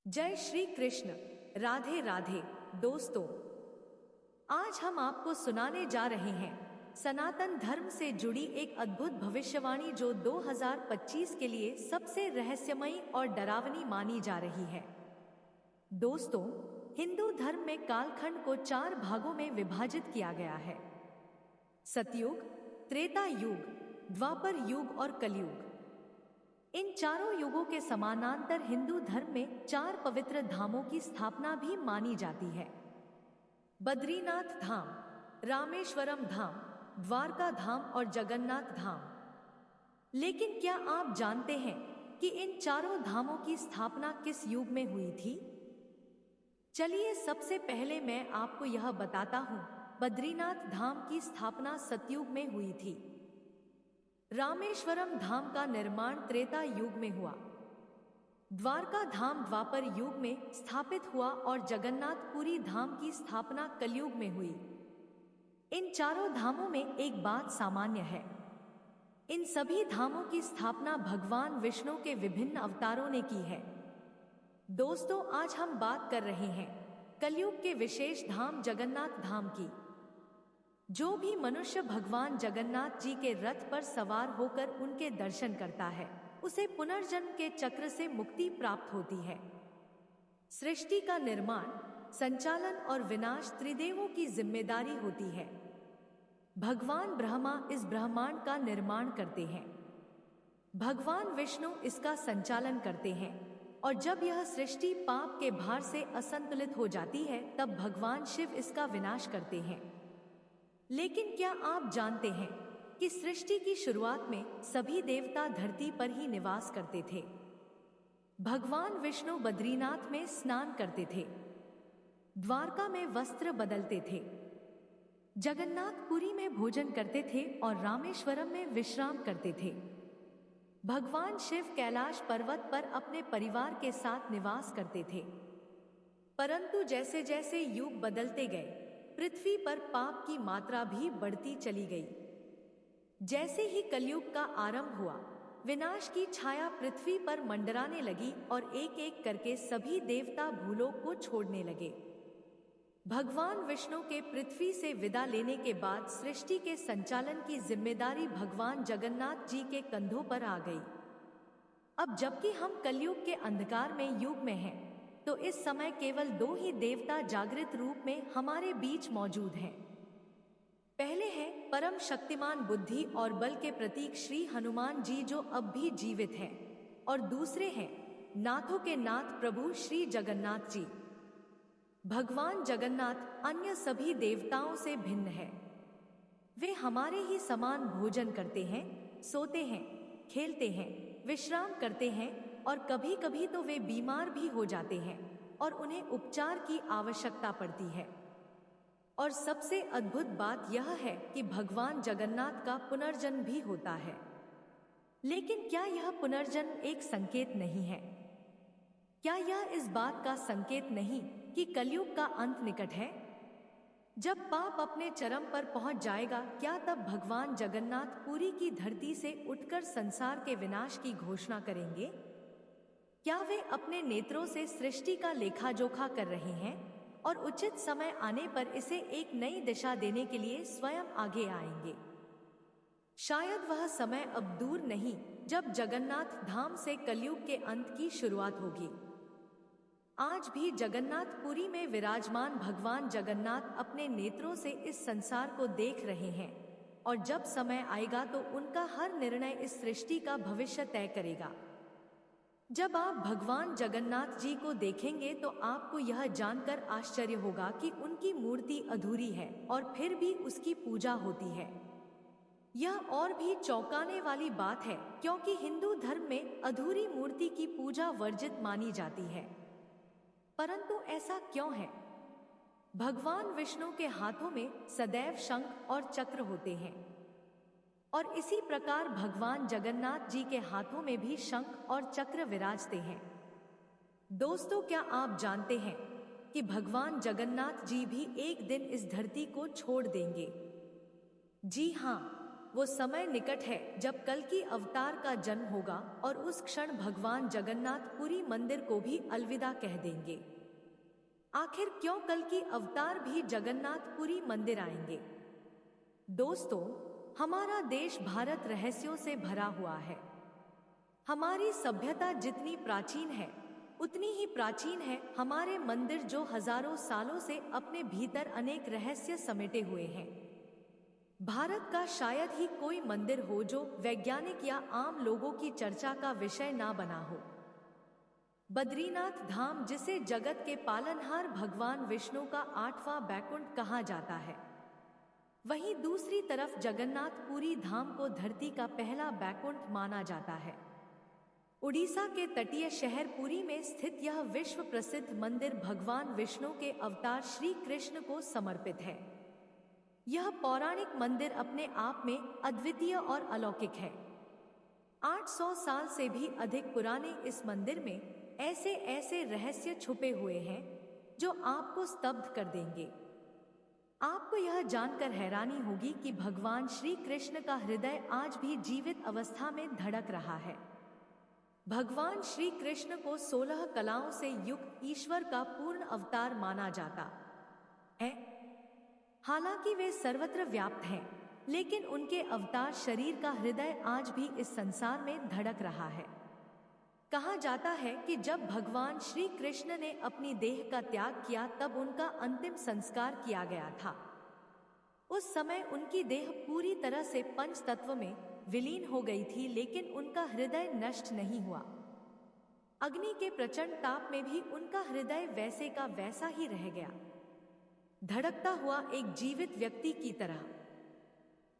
जय श्री कृष्ण। राधे राधे। दोस्तों, आज हम आपको सुनाने जा रहे हैं सनातन धर्म से जुड़ी एक अद्भुत भविष्यवाणी जो 2025 के लिए सबसे रहस्यमयी और डरावनी मानी जा रही है। दोस्तों, हिंदू धर्म में कालखंड को 4 भागों में विभाजित किया गया है: सतयुग, त्रेता युग, द्वापर युग और कलयुग। इन चारों युगों के समानांतर हिंदू धर्म में 4 पवित्र धामों की स्थापना भी मानी जाती है: बद्रीनाथ धाम, रामेश्वरम धाम, द्वारका धाम और जगन्नाथ धाम। लेकिन क्या आप जानते हैं कि इन चारों धामों की स्थापना किस युग में हुई थी? चलिए सबसे पहले मैं आपको यह बताता हूँ। बद्रीनाथ धाम की स्थापना सतयुग में हुई थी। रामेश्वरम धाम का निर्माण त्रेता युग में हुआ। द्वारका धाम द्वापर युग में स्थापित हुआ और जगन्नाथपुरी धाम की स्थापना कलयुग में हुई। इन चारों धामों में एक बात सामान्य है: इन सभी धामों की स्थापना भगवान विष्णु के विभिन्न अवतारों ने की है। दोस्तों, आज हम बात कर रहे हैं कलयुग के विशेष धाम जगन्नाथ धाम की। जो भी मनुष्य भगवान जगन्नाथ जी के रथ पर सवार होकर उनके दर्शन करता है, उसे पुनर्जन्म के चक्र से मुक्ति प्राप्त होती है। सृष्टि का निर्माण, संचालन और विनाश त्रिदेवों की जिम्मेदारी होती है। भगवान ब्रह्मा इस ब्रह्मांड का निर्माण करते हैं, भगवान विष्णु इसका संचालन करते हैं, और जब यह सृष्टि पाप के भार से असंतुलित हो जाती है तब भगवान शिव इसका विनाश करते हैं। लेकिन क्या आप जानते हैं कि सृष्टि की शुरुआत में सभी देवता धरती पर ही निवास करते थे? भगवान विष्णु बद्रीनाथ में स्नान करते थे, द्वारका में वस्त्र बदलते थे, जगन्नाथपुरी में भोजन करते थे और रामेश्वरम में विश्राम करते थे। भगवान शिव कैलाश पर्वत पर अपने परिवार के साथ निवास करते थे। परंतु जैसे जैसे युग बदलते गए, पृथ्वी पर पाप की मात्रा भी बढ़ती चली गई। जैसे ही कलयुग का आरंभ हुआ, विनाश की छाया पृथ्वी पर मंडराने लगी और एक एक करके सभी देवता भूलोक को छोड़ने लगे। भगवान विष्णु के पृथ्वी से विदा लेने के बाद सृष्टि के संचालन की जिम्मेदारी भगवान जगन्नाथ जी के कंधों पर आ गई। अब जबकि हम कलयुग के अंधकार में युग में हैं, तो इस समय केवल 2 ही देवता जागृत रूप में हमारे बीच मौजूद हैं। पहले हैं परम शक्तिमान बुद्धि और बल के प्रतीक श्री हनुमान जी, जो अब भी जीवित हैं, और दूसरे हैं नाथों के नाथ प्रभु श्री जगन्नाथ जी। भगवान जगन्नाथ अन्य सभी देवताओं से भिन्न है। वे हमारे ही समान भोजन करते हैं, सोते हैं, खेलते हैं, विश्राम करते हैं, और कभी कभी तो वे बीमार भी हो जाते हैं और उन्हें उपचार की आवश्यकता पड़ती है। और सबसे अद्भुत बात यह है कि भगवान जगन्नाथ का पुनर्जन्म भी होता है। लेकिन क्या यह पुनर्जन्म एक संकेत नहीं है? क्या यह इस बात का संकेत नहीं कि कलयुग का अंत निकट है? जब पाप अपने चरम पर पहुंच जाएगा, क्या तब भगवान जगन्नाथ पुरी की धरती से उठकर संसार के विनाश की घोषणा करेंगे? क्या वे अपने नेत्रों से सृष्टि का लेखा जोखा कर रहे हैं और उचित समय आने पर इसे एक नई दिशा देने के लिए स्वयं आगे आएंगे? शायद वह समय अब दूर नहीं जब जगन्नाथ धाम से कलयुग के अंत की शुरुआत होगी। आज भी जगन्नाथपुरी में विराजमान भगवान जगन्नाथ अपने नेत्रों से इस संसार को देख रहे हैं, और जब समय आएगा तो उनका हर निर्णय इस सृष्टि का भविष्य तय करेगा। जब आप भगवान जगन्नाथ जी को देखेंगे तो आपको यह जानकर आश्चर्य होगा कि उनकी मूर्ति अधूरी है और फिर भी उसकी पूजा होती है। यह और भी चौंकाने वाली बात है, क्योंकि हिंदू धर्म में अधूरी मूर्ति की पूजा वर्जित मानी जाती है। परंतु ऐसा क्यों है? भगवान विष्णु के हाथों में सदैव शंख और चक्र होते हैं, और इसी प्रकार भगवान जगन्नाथ जी के हाथों में भी शंख और चक्र विराजते हैं। दोस्तों, क्या आप जानते हैं कि भगवान जगन्नाथ जी भी एक दिन इस धरती को छोड़ देंगे? जी हाँ, वो समय निकट है जब कल्कि अवतार का जन्म होगा और उस क्षण भगवान जगन्नाथ पुरी मंदिर को भी अलविदा कह देंगे। आखिर क्यों कल्कि अवतार भी जगन्नाथ पुरी मंदिर आएंगे? दोस्तों, हमारा देश भारत रहस्यों से भरा हुआ है। हमारी सभ्यता जितनी प्राचीन है उतनी ही प्राचीन है हमारे मंदिर, जो हजारों सालों से अपने भीतर अनेक रहस्य समेटे हुए हैं। भारत का शायद ही कोई मंदिर हो जो वैज्ञानिक या आम लोगों की चर्चा का विषय ना बना हो। बद्रीनाथ धाम, जिसे जगत के पालनहार भगवान विष्णु का 8वां बैकुंठ कहा जाता है, वहीं दूसरी तरफ जगन्नाथपुरी धाम को धरती का पहला बैकुंठ माना जाता है। उड़ीसा के तटीय शहर पुरी में स्थित यह विश्व प्रसिद्ध मंदिर भगवान विष्णु के अवतार श्री कृष्ण को समर्पित है। यह पौराणिक मंदिर अपने आप में अद्वितीय और अलौकिक है। 800 साल से भी अधिक पुराने इस मंदिर में ऐसे ऐसे रहस्य छुपे हुए हैं जो आपको स्तब्ध कर देंगे। आपको यह जानकर हैरानी होगी कि भगवान श्री कृष्ण का हृदय आज भी जीवित अवस्था में धड़क रहा है। भगवान श्री कृष्ण को 16 कलाओं से युक्त ईश्वर का पूर्ण अवतार माना जाता है। हालांकि वे सर्वत्र व्याप्त हैं, लेकिन उनके अवतार शरीर का हृदय आज भी इस संसार में धड़क रहा है। कहा जाता है कि जब भगवान श्री कृष्ण ने अपनी देह का त्याग किया तब उनका अंतिम संस्कार किया गया था। उस समय उनकी देह पूरी तरह से पंच तत्व में विलीन हो गई थी, लेकिन उनका हृदय नष्ट नहीं हुआ। अग्नि के प्रचंड ताप में भी उनका हृदय वैसे का वैसा ही रह गया, धड़कता हुआ एक जीवित व्यक्ति की तरह।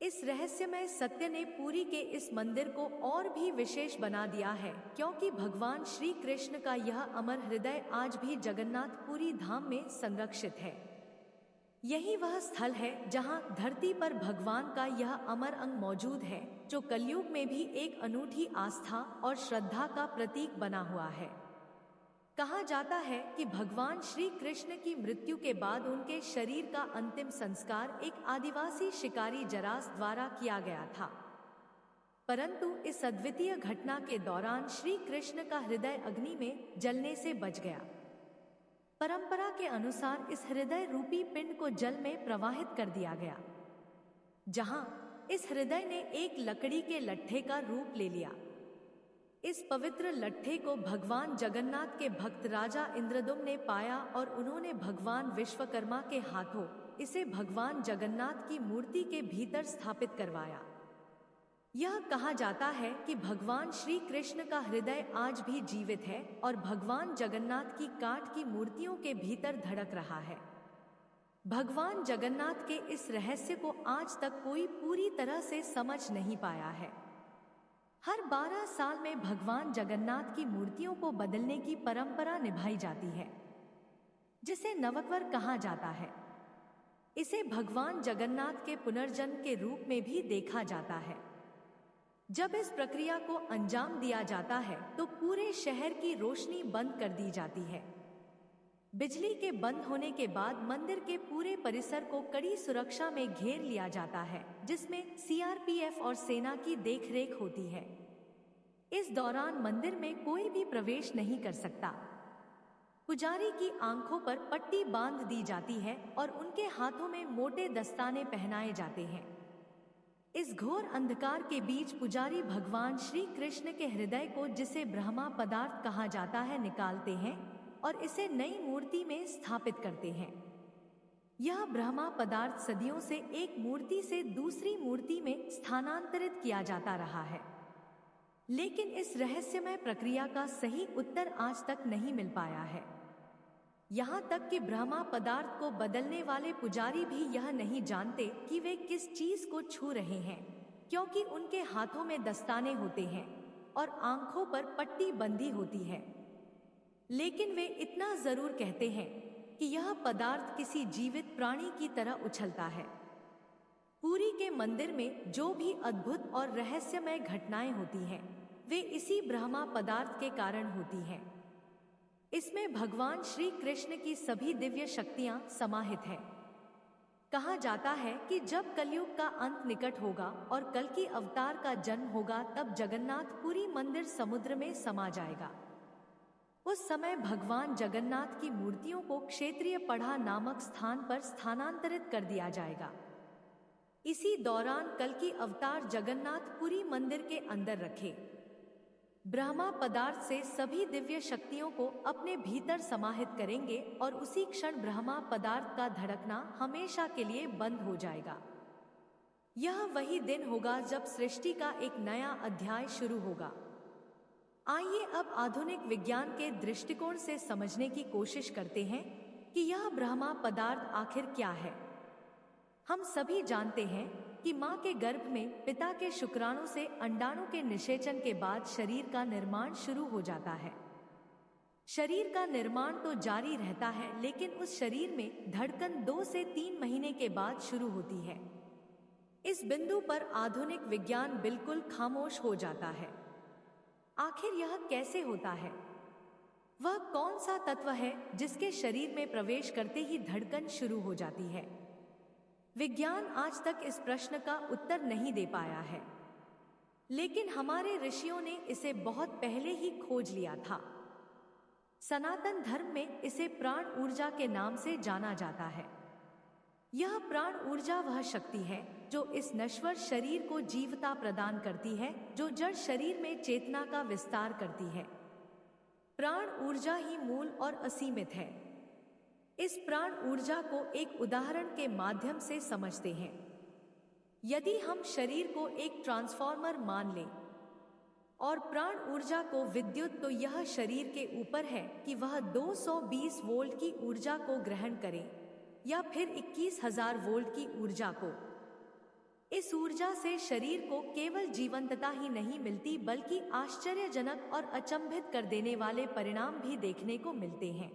इस रहस्यमय सत्य ने पुरी के इस मंदिर को और भी विशेष बना दिया है, क्योंकि भगवान श्री कृष्ण का यह अमर हृदय आज भी जगन्नाथपुरी धाम में संरक्षित है। यही वह स्थल है जहां धरती पर भगवान का यह अमर अंग मौजूद है, जो कलयुग में भी एक अनूठी आस्था और श्रद्धा का प्रतीक बना हुआ है। कहा जाता है कि भगवान श्री कृष्ण की मृत्यु के बाद उनके शरीर का अंतिम संस्कार एक आदिवासी शिकारी जरास द्वारा किया गया था, परंतु इस अद्वितीय घटना के दौरान श्री कृष्ण का हृदय अग्नि में जलने से बच गया। परंपरा के अनुसार इस हृदय रूपी पिंड को जल में प्रवाहित कर दिया गया, जहां इस हृदय ने एक लकड़ी के लट्ठे का रूप ले लिया। इस पवित्र लट्ठे को भगवान जगन्नाथ के भक्त राजा इंद्रदुम्न ने पाया और उन्होंने भगवान विश्वकर्मा के हाथों इसे भगवान जगन्नाथ की मूर्ति के भीतर स्थापित करवाया। यह कहा जाता है कि भगवान श्री कृष्ण का हृदय आज भी जीवित है और भगवान जगन्नाथ की काठ की मूर्तियों के भीतर धड़क रहा है। भगवान जगन्नाथ के इस रहस्य को आज तक कोई पूरी तरह से समझ नहीं पाया है। हर 12 साल में भगवान जगन्नाथ की मूर्तियों को बदलने की परंपरा निभाई जाती है, जिसे नवकवर कहा जाता है। इसे भगवान जगन्नाथ के पुनर्जन्म के रूप में भी देखा जाता है। जब इस प्रक्रिया को अंजाम दिया जाता है तो पूरे शहर की रोशनी बंद कर दी जाती है। बिजली के बंद होने के बाद मंदिर के पूरे परिसर को कड़ी सुरक्षा में घेर लिया जाता है, जिसमें सीआरपीएफ और सेना की देखरेख होती है। इस दौरान मंदिर में कोई भी प्रवेश नहीं कर सकता। पुजारी की आंखों पर पट्टी बांध दी जाती है और उनके हाथों में मोटे दस्ताने पहनाए जाते हैं। इस घोर अंधकार के बीच पुजारी भगवान श्री कृष्ण के हृदय को, जिसे ब्रह्मा पदार्थ कहा जाता है, निकालते हैं और इसे नई मूर्ति में स्थापित करते हैं। यह ब्रह्मा पदार्थ सदियों से एक मूर्ति से दूसरी मूर्ति में स्थानांतरित किया जाता रहा है, लेकिन इस रहस्यमय प्रक्रिया का सही उत्तर आज तक नहीं मिल पाया है। यहाँ तक कि ब्रह्मा पदार्थ को बदलने वाले पुजारी भी यह नहीं जानते कि वे किस चीज को छू रहे हैं, क्योंकि उनके हाथों में दस्ताने होते हैं और आंखों पर पट्टी बंधी होती है। लेकिन वे इतना जरूर कहते हैं कि यह पदार्थ किसी जीवित प्राणी की तरह उछलता है। पुरी के मंदिर में जो भी अद्भुत और रहस्यमय घटनाएं होती हैं, वे इसी ब्रह्मा पदार्थ के कारण होती हैं। इसमें भगवान श्री कृष्ण की सभी दिव्य शक्तियां समाहित हैं। कहा जाता है कि जब कलयुग का अंत निकट होगा और कल्कि अवतार का जन्म होगा, तब जगन्नाथ पुरी मंदिर समुद्र में समा जाएगा। उस समय भगवान जगन्नाथ की मूर्तियों को क्षेत्रीय पढ़ा नामक स्थान पर स्थानांतरित कर दिया जाएगा। इसी दौरान कल्कि अवतार जगन्नाथ पुरी मंदिर के अंदर रखे ब्रह्मा पदार्थ से सभी दिव्य शक्तियों को अपने भीतर समाहित करेंगे और उसी क्षण ब्रह्मा पदार्थ का धड़कना हमेशा के लिए बंद हो जाएगा। यह वही दिन होगा जब सृष्टि का एक नया अध्याय शुरू होगा। आइए अब आधुनिक विज्ञान के दृष्टिकोण से समझने की कोशिश करते हैं कि यह ब्रह्मा पदार्थ आखिर क्या है। हम सभी जानते हैं कि मां के गर्भ में पिता के शुक्राणु से अंडाणु के निषेचन के बाद शरीर का निर्माण शुरू हो जाता है। शरीर का निर्माण तो जारी रहता है, लेकिन उस शरीर में धड़कन 2 से 3 महीने के बाद शुरू होती है। इस बिंदु पर आधुनिक विज्ञान बिल्कुल खामोश हो जाता है। आखिर यह कैसे होता है? वह कौन सा तत्व है जिसके शरीर में प्रवेश करते ही धड़कन शुरू हो जाती है? विज्ञान आज तक इस प्रश्न का उत्तर नहीं दे पाया है, लेकिन हमारे ऋषियों ने इसे बहुत पहले ही खोज लिया था। सनातन धर्म में इसे प्राण ऊर्जा के नाम से जाना जाता है। यह प्राण ऊर्जा वह शक्ति है जो इस नश्वर शरीर को जीवता प्रदान करती है, जो जड़ शरीर में चेतना का विस्तार करती है। प्राण ऊर्जा ही मूल और असीमित है। इस प्राण ऊर्जा को एक उदाहरण के माध्यम से समझते हैं। यदि हम शरीर को एक ट्रांसफॉर्मर मान लें और प्राण ऊर्जा को विद्युत, तो यह शरीर के ऊपर है कि वह 220 वोल्ट की ऊर्जा को ग्रहण करे या फिर 21,000 वोल्ट की ऊर्जा को। इस ऊर्जा से शरीर को केवल जीवंतता ही नहीं मिलती, बल्कि आश्चर्यजनक और अचंभित कर देने वाले परिणाम भी देखने को मिलते हैं।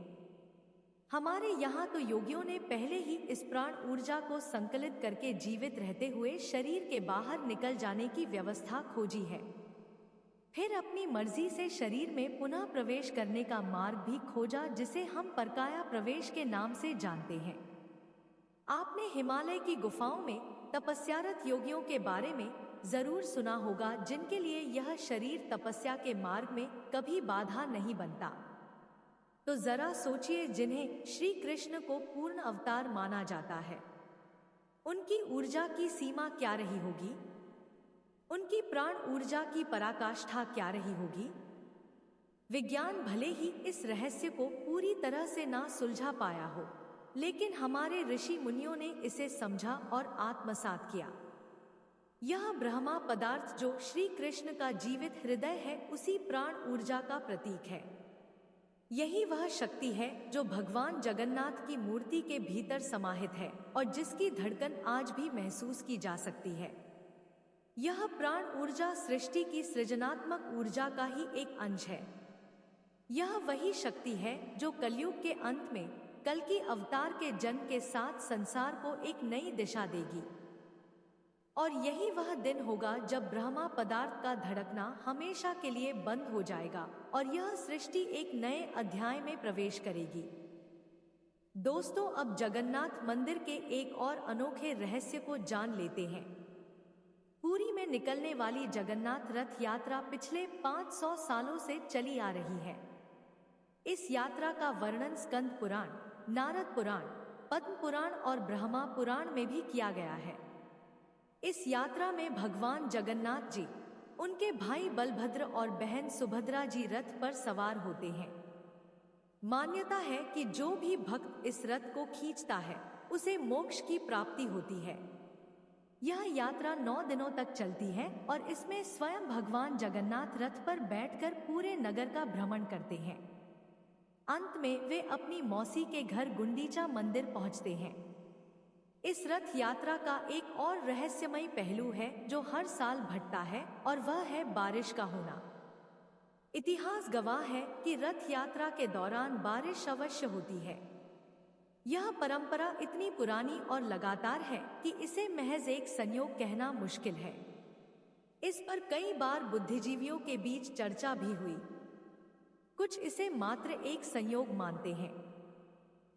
हमारे यहाँ तो योगियों ने पहले ही इस प्राण ऊर्जा को संकलित करके जीवित रहते हुए शरीर के बाहर निकल जाने की व्यवस्था खोजी है। फिर अपनी मर्जी से शरीर में पुनः प्रवेश करने का मार्ग भी खोजा, जिसे हम परकाया प्रवेश के नाम से जानते हैं। आपने हिमालय की गुफाओं में तपस्यारत योगियों के बारे में जरूर सुना होगा, जिनके लिए यह शरीर तपस्या के मार्ग में कभी बाधा नहीं बनता। तो जरा सोचिए, जिन्हें श्री कृष्ण को पूर्ण अवतार माना जाता है, उनकी ऊर्जा की सीमा क्या रही होगी? उनकी प्राण ऊर्जा की पराकाष्ठा क्या रही होगी? विज्ञान भले ही इस रहस्य को पूरी तरह से ना सुलझा पाया हो, लेकिन हमारे ऋषि मुनियों ने इसे समझा और आत्मसात किया। यह ब्रह्मा पदार्थ जो श्री कृष्ण का जीवित हृदय है, उसी प्राण ऊर्जा का प्रतीक है। यही वह शक्ति है जो भगवान जगन्नाथ की मूर्ति के भीतर समाहित है और जिसकी धड़कन आज भी महसूस की जा सकती है। यह प्राण ऊर्जा सृष्टि की सृजनात्मक ऊर्जा का ही एक अंश है। यह वही शक्ति है जो कलयुग के अंत में कल्कि अवतार के जन्म के साथ संसार को एक नई दिशा देगी। और यही वह दिन होगा जब ब्रह्मा पदार्थ का धड़कना हमेशा के लिए बंद हो जाएगा और यह सृष्टि एक नए अध्याय में प्रवेश करेगी। दोस्तों, अब जगन्नाथ मंदिर के एक और अनोखे रहस्य को जान लेते हैं। पुरी में निकलने वाली जगन्नाथ रथ यात्रा पिछले 500 सालों से चली आ रही है। इस यात्रा का वर्णन स्कंद पुराण, नारद पुराण, पद्म पुराण और ब्रह्मा पुराण में भी किया गया है। इस यात्रा में भगवान जगन्नाथ जी, उनके भाई बलभद्र और बहन सुभद्रा जी रथ पर सवार होते हैं। मान्यता है कि जो भी भक्त इस रथ को खींचता है, उसे मोक्ष की प्राप्ति होती है। यह यात्रा 9 दिनों तक चलती है और इसमें स्वयं भगवान जगन्नाथ रथ पर बैठकर पूरे नगर का भ्रमण करते हैं। अंत में वे अपनी मौसी के घर गुंडीचा मंदिर पहुंचते हैं। इस रथ यात्रा का एक और रहस्यमयी पहलू है जो हर साल घटता है, और वह है बारिश का होना। इतिहास गवाह है कि रथ यात्रा के दौरान बारिश अवश्य होती है। यह परंपरा इतनी पुरानी और लगातार है कि इसे महज एक संयोग कहना मुश्किल है। इस पर कई बार बुद्धिजीवियों के बीच चर्चा भी हुई। कुछ इसे मात्र एक संयोग मानते हैं,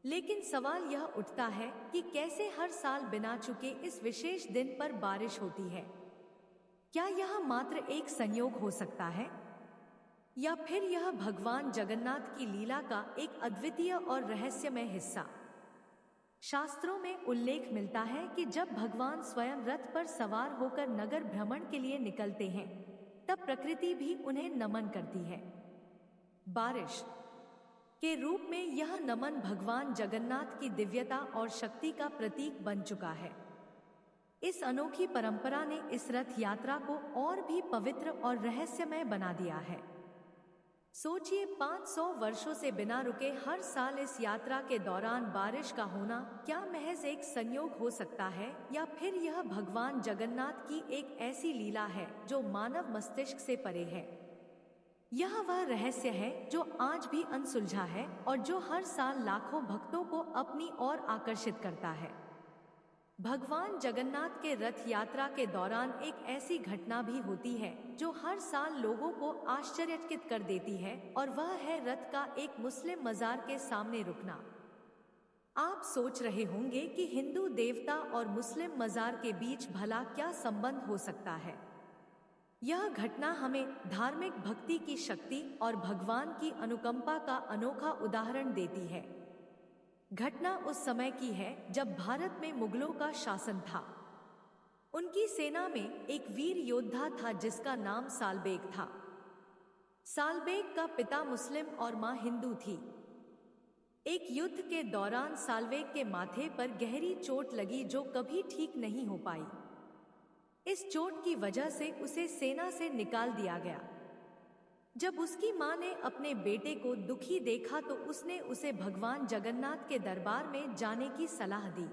लेकिन सवाल यह उठता है कि कैसे हर साल बिना चुके इस विशेष दिन पर बारिश होती है। क्या यह मात्र एक संयोग हो सकता है, या फिर यह भगवान जगन्नाथ की लीला का एक अद्वितीय और रहस्यमय हिस्सा? शास्त्रों में उल्लेख मिलता है कि जब भगवान स्वयं रथ पर सवार होकर नगर भ्रमण के लिए निकलते हैं, तब प्रकृति भी उन्हें नमन करती है। बारिश के रूप में यह नमन भगवान जगन्नाथ की दिव्यता और शक्ति का प्रतीक बन चुका है। इस अनोखी परंपरा ने इस रथ यात्रा को और भी पवित्र और रहस्यमय बना दिया है। सोचिए, 500 वर्षों से बिना रुके हर साल इस यात्रा के दौरान बारिश का होना क्या महज एक संयोग हो सकता है, या फिर यह भगवान जगन्नाथ की एक ऐसी लीला है जो मानव मस्तिष्क से परे है? यह वह रहस्य है जो आज भी अनसुलझा है और जो हर साल लाखों भक्तों को अपनी ओर आकर्षित करता है। भगवान जगन्नाथ के रथ यात्रा के दौरान एक ऐसी घटना भी होती है जो हर साल लोगों को आश्चर्यचकित कर देती है, और वह है रथ का एक मुस्लिम मजार के सामने रुकना। आप सोच रहे होंगे कि हिंदू देवता और मुस्लिम मजार के बीच भला क्या संबंध हो सकता है। यह घटना हमें धार्मिक भक्ति की शक्ति और भगवान की अनुकंपा का अनोखा उदाहरण देती है। घटना उस समय की है जब भारत में मुगलों का शासन था। उनकी सेना में एक वीर योद्धा था जिसका नाम सालबेग था। सालबेग का पिता मुस्लिम और मां हिंदू थी। एक युद्ध के दौरान सालबेग के माथे पर गहरी चोट लगी जो कभी ठीक नहीं हो पाई। इस चोट की वजह से उसे सेना से निकाल दिया गया। जब उसकी मां ने अपने बेटे को दुखी देखा तो उसने उसे भगवान जगन्नाथ के दरबार में जाने की सलाह दी।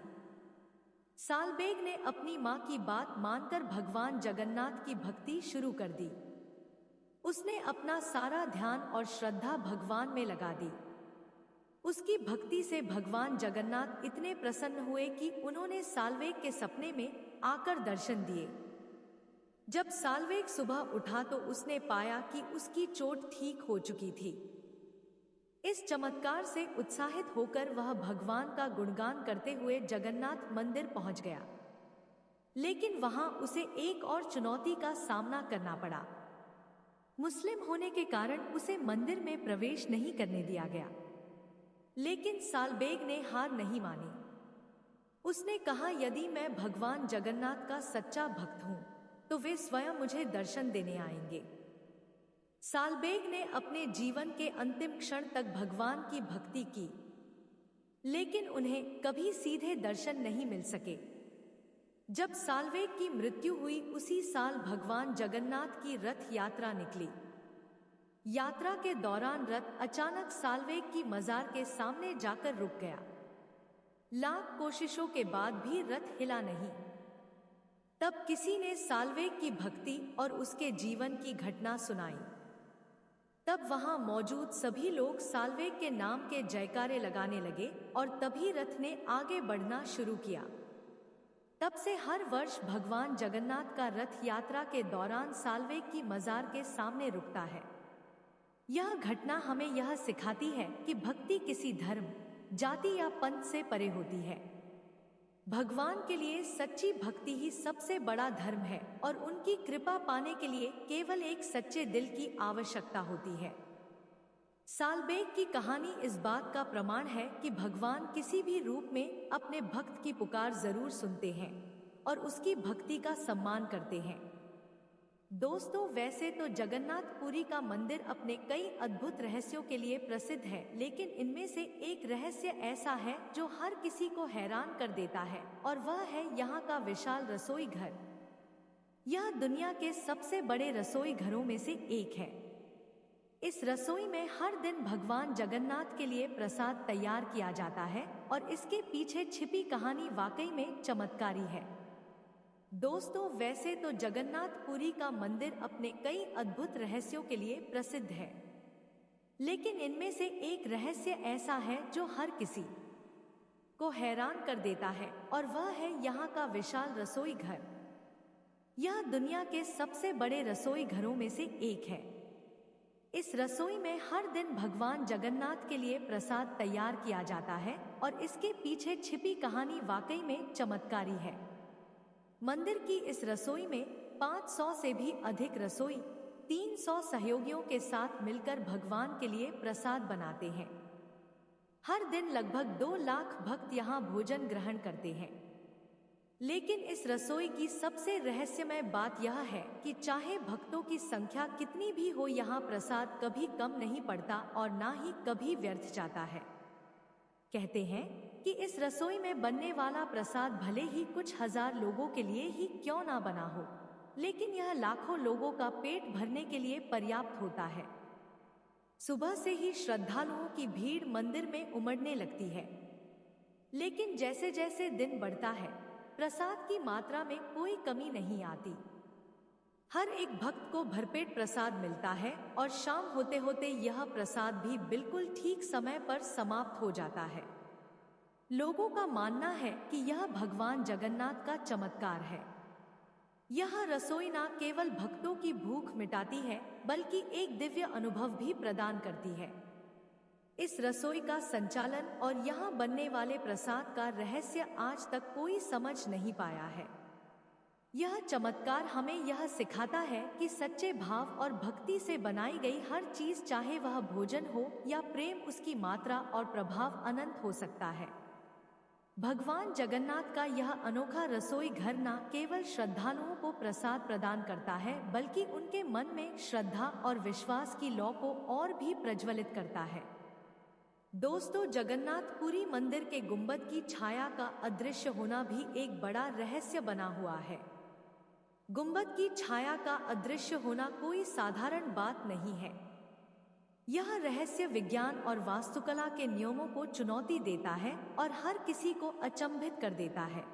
सालबेग ने अपनी मां की बात मानकर भगवान जगन्नाथ की भक्ति शुरू कर दी। उसने अपना सारा ध्यान और श्रद्धा भगवान में लगा दी। उसकी भक्ति से भगवान जगन्नाथ इतने प्रसन्न हुए कि उन्होंने सालबेग के सपने में आकर दर्शन दिए। जब सालबेग सुबह उठा तो उसने पाया कि उसकी चोट ठीक हो चुकी थी। इस चमत्कार से उत्साहित होकर वह भगवान का गुणगान करते हुए जगन्नाथ मंदिर पहुंच गया। लेकिन वहां उसे एक और चुनौती का सामना करना पड़ा। मुस्लिम होने के कारण उसे मंदिर में प्रवेश नहीं करने दिया गया। लेकिन सालबेग ने हार नहीं मानी। उसने कहा, यदि मैं भगवान जगन्नाथ का सच्चा भक्त हूं तो वे स्वयं मुझे दर्शन देने आएंगे। सालबेग ने अपने जीवन के अंतिम क्षण तक भगवान की भक्ति की, लेकिन उन्हें कभी सीधे दर्शन नहीं मिल सके। जब सालबेग की मृत्यु हुई उसी साल भगवान जगन्नाथ की रथ यात्रा निकली। यात्रा के दौरान रथ अचानक सालबेग की मजार के सामने जाकर रुक गया। लाख कोशिशों के बाद भी रथ हिला नहीं। तब किसी ने सालबेग की भक्ति और उसके जीवन की घटना सुनाई। तब वहां मौजूद सभी लोग सालबेग के नाम के जयकारे लगाने लगे और तभी रथ ने आगे बढ़ना शुरू किया। तब से हर वर्ष भगवान जगन्नाथ का रथ यात्रा के दौरान सालबेग की मजार के सामने रुकता है। यह घटना हमें यह सिखाती है कि भक्ति किसी धर्म, जाति या पंथ से परे होती है। भगवान के लिए सच्ची भक्ति ही सबसे बड़ा धर्म है और उनकी कृपा पाने के लिए केवल एक सच्चे दिल की आवश्यकता होती है। सालबेग की कहानी इस बात का प्रमाण है कि भगवान किसी भी रूप में अपने भक्त की पुकार जरूर सुनते हैं और उसकी भक्ति का सम्मान करते हैं। दोस्तों, वैसे तो जगन्नाथपुरी का मंदिर अपने कई अद्भुत रहस्यों के लिए प्रसिद्ध है, लेकिन इनमें से एक रहस्य ऐसा है जो हर किसी को हैरान कर देता है, और वह है यहाँ का विशाल रसोई घर। यह दुनिया के सबसे बड़े रसोई घरों में से एक है। इस रसोई में हर दिन भगवान जगन्नाथ के लिए प्रसाद तैयार किया जाता है और इसके पीछे छिपी कहानी वाकई में चमत्कारी है। दोस्तों, वैसे तो जगन्नाथपुरी का मंदिर अपने कई अद्भुत रहस्यों के लिए प्रसिद्ध है, लेकिन इनमें से एक रहस्य ऐसा है जो हर किसी को हैरान कर देता है, और वह है यहाँ का विशाल रसोई घर। यह दुनिया के सबसे बड़े रसोई घरों में से एक है। इस रसोई में हर दिन भगवान जगन्नाथ के लिए प्रसाद तैयार किया जाता है और इसके पीछे छिपी कहानी वाकई में चमत्कारी है। मंदिर की इस रसोई में 500 से भी अधिक रसोई 300 सहयोगियों के साथ मिलकर भगवान के लिए प्रसाद बनाते हैं। हर दिन लगभग 2 लाख भक्त यहाँ भोजन ग्रहण करते हैं। लेकिन इस रसोई की सबसे रहस्यमय बात यह है कि चाहे भक्तों की संख्या कितनी भी हो, यहाँ प्रसाद कभी कम नहीं पड़ता और ना ही कभी व्यर्थ जाता है। कहते हैं कि इस रसोई में बनने वाला प्रसाद भले ही कुछ हजार लोगों के लिए ही क्यों ना बना हो, लेकिन यह लाखों लोगों का पेट भरने के लिए पर्याप्त होता है। सुबह से ही श्रद्धालुओं की भीड़ मंदिर में उमड़ने लगती है, लेकिन जैसे जैसे दिन बढ़ता है प्रसाद की मात्रा में कोई कमी नहीं आती। हर एक भक्त को भरपेट प्रसाद मिलता है और शाम होते होते यह प्रसाद भी बिल्कुल ठीक समय पर समाप्त हो जाता है। लोगों का मानना है कि यह भगवान जगन्नाथ का चमत्कार है। यह रसोई न केवल भक्तों की भूख मिटाती है बल्कि एक दिव्य अनुभव भी प्रदान करती है। इस रसोई का संचालन और यहाँ बनने वाले प्रसाद का रहस्य आज तक कोई समझ नहीं पाया है। यह चमत्कार हमें यह सिखाता है कि सच्चे भाव और भक्ति से बनाई गई हर चीज, चाहे वह भोजन हो या प्रेम, उसकी मात्रा और प्रभाव अनंत हो सकता है। भगवान जगन्नाथ का यह अनोखा रसोई घर न केवल श्रद्धालुओं को प्रसाद प्रदान करता है बल्कि उनके मन में श्रद्धा और विश्वास की लौ को और भी प्रज्वलित करता है। दोस्तों, जगन्नाथपुरी मंदिर के गुंबद की छाया का अदृश्य होना भी एक बड़ा रहस्य बना हुआ है। गुंबद की छाया का अदृश्य होना कोई साधारण बात नहीं है। यह रहस्य विज्ञान और वास्तुकला के नियमों को चुनौती देता है और हर किसी को अचंभित कर देता है।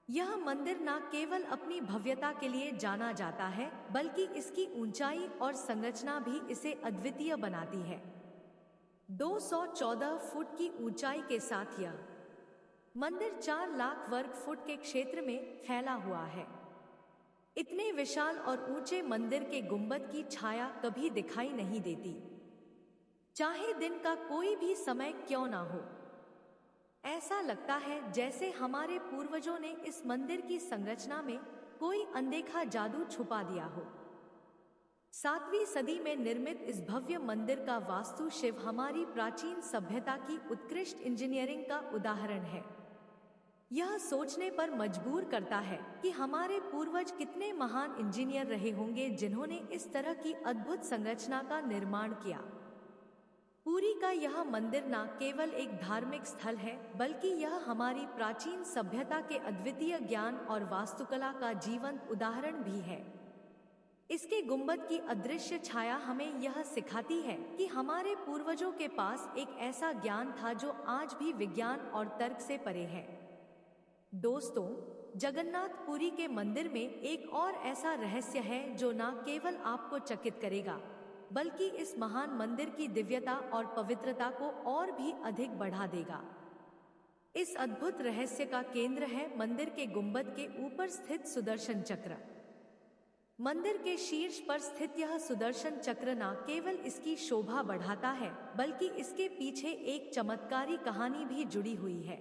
यह मंदिर न केवल अपनी भव्यता के लिए जाना जाता है बल्कि इसकी ऊंचाई और संरचना भी इसे अद्वितीय बनाती है। 214 फुट की ऊंचाई के साथ यह मंदिर 4 लाख वर्ग फुट के क्षेत्र में फैला हुआ है। इतने विशाल और ऊंचे मंदिर के गुंबद की छाया कभी दिखाई नहीं देती, चाहे दिन का कोई भी समय क्यों ना हो। ऐसा लगता है जैसे हमारे पूर्वजों ने इस मंदिर की संरचना में कोई अनदेखा जादू छुपा दिया हो। 7वीं सदी में निर्मित इस भव्य मंदिर का वास्तुशिल्प हमारी प्राचीन सभ्यता की उत्कृष्ट इंजीनियरिंग का उदाहरण है। यह सोचने पर मजबूर करता है कि हमारे पूर्वज कितने महान इंजीनियर रहे होंगे जिन्होंने इस तरह की अद्भुत संरचना का निर्माण किया। पुरी का यह मंदिर न केवल एक धार्मिक स्थल है बल्कि यह हमारी प्राचीन सभ्यता के अद्वितीय ज्ञान और वास्तुकला का जीवंत उदाहरण भी है। इसके गुंबद की अदृश्य छाया हमें यह सिखाती है कि हमारे पूर्वजों के पास एक ऐसा ज्ञान था जो आज भी विज्ञान और तर्क से परे है। दोस्तों, जगन्नाथपुरी के मंदिर में एक और ऐसा रहस्य है जो न केवल आपको चकित करेगा बल्कि इस महान मंदिर की दिव्यता और पवित्रता को और भी अधिक बढ़ा देगा। इस अद्भुत रहस्य का केंद्र है मंदिर के गुंबद के ऊपर स्थित सुदर्शन चक्र। मंदिर के शीर्ष पर स्थित यह सुदर्शन चक्र न केवल इसकी शोभा बढ़ाता है बल्कि इसके पीछे एक चमत्कारी कहानी भी जुड़ी हुई है।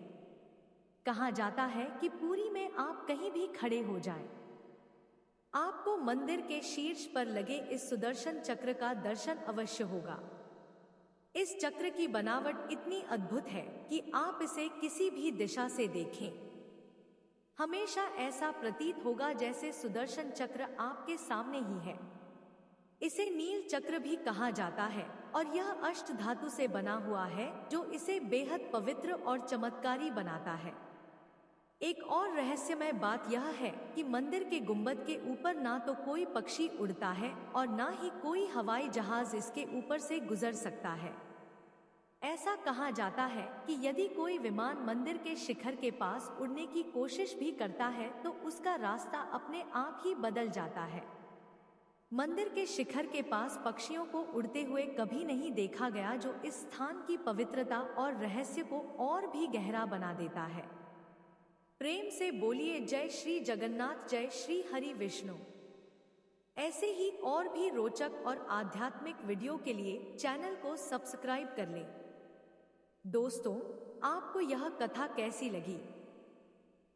कहा जाता है कि पुरी में आप कहीं भी खड़े हो जाएं, आपको मंदिर के शीर्ष पर लगे इस सुदर्शन चक्र का दर्शन अवश्य होगा। इस चक्र की बनावट इतनी अद्भुत है कि आप इसे किसी भी दिशा से देखें, हमेशा ऐसा प्रतीत होगा जैसे सुदर्शन चक्र आपके सामने ही है। इसे नील चक्र भी कहा जाता है और यह अष्ट धातु से बना हुआ है जो इसे बेहद पवित्र और चमत्कारी बनाता है। एक और रहस्यमय बात यह है कि मंदिर के गुंबद के ऊपर ना तो कोई पक्षी उड़ता है और ना ही कोई हवाई जहाज इसके ऊपर से गुजर सकता है। ऐसा कहा जाता है कि यदि कोई विमान मंदिर के शिखर के पास उड़ने की कोशिश भी करता है तो उसका रास्ता अपने आप ही बदल जाता है। मंदिर के शिखर के पास पक्षियों को उड़ते हुए कभी नहीं देखा गया, जो इस स्थान की पवित्रता और रहस्य को और भी गहरा बना देता है। प्रेम से बोलिए जय श्री जगन्नाथ, जय श्री हरि विष्णु। ऐसे ही और भी रोचक और आध्यात्मिक वीडियो के लिए चैनल को सब्सक्राइब कर लें। दोस्तों, आपको यह कथा कैसी लगी?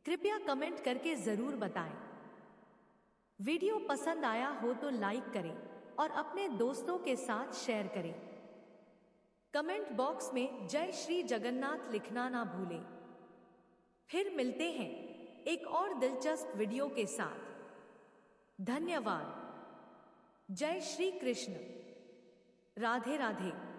कृपया कमेंट करके जरूर बताएं। वीडियो पसंद आया हो तो लाइक करें और अपने दोस्तों के साथ शेयर करें। कमेंट बॉक्स में जय श्री जगन्नाथ लिखना ना भूलें। फिर मिलते हैं एक और दिलचस्प वीडियो के साथ। धन्यवाद। जय श्री कृष्ण। राधे राधे।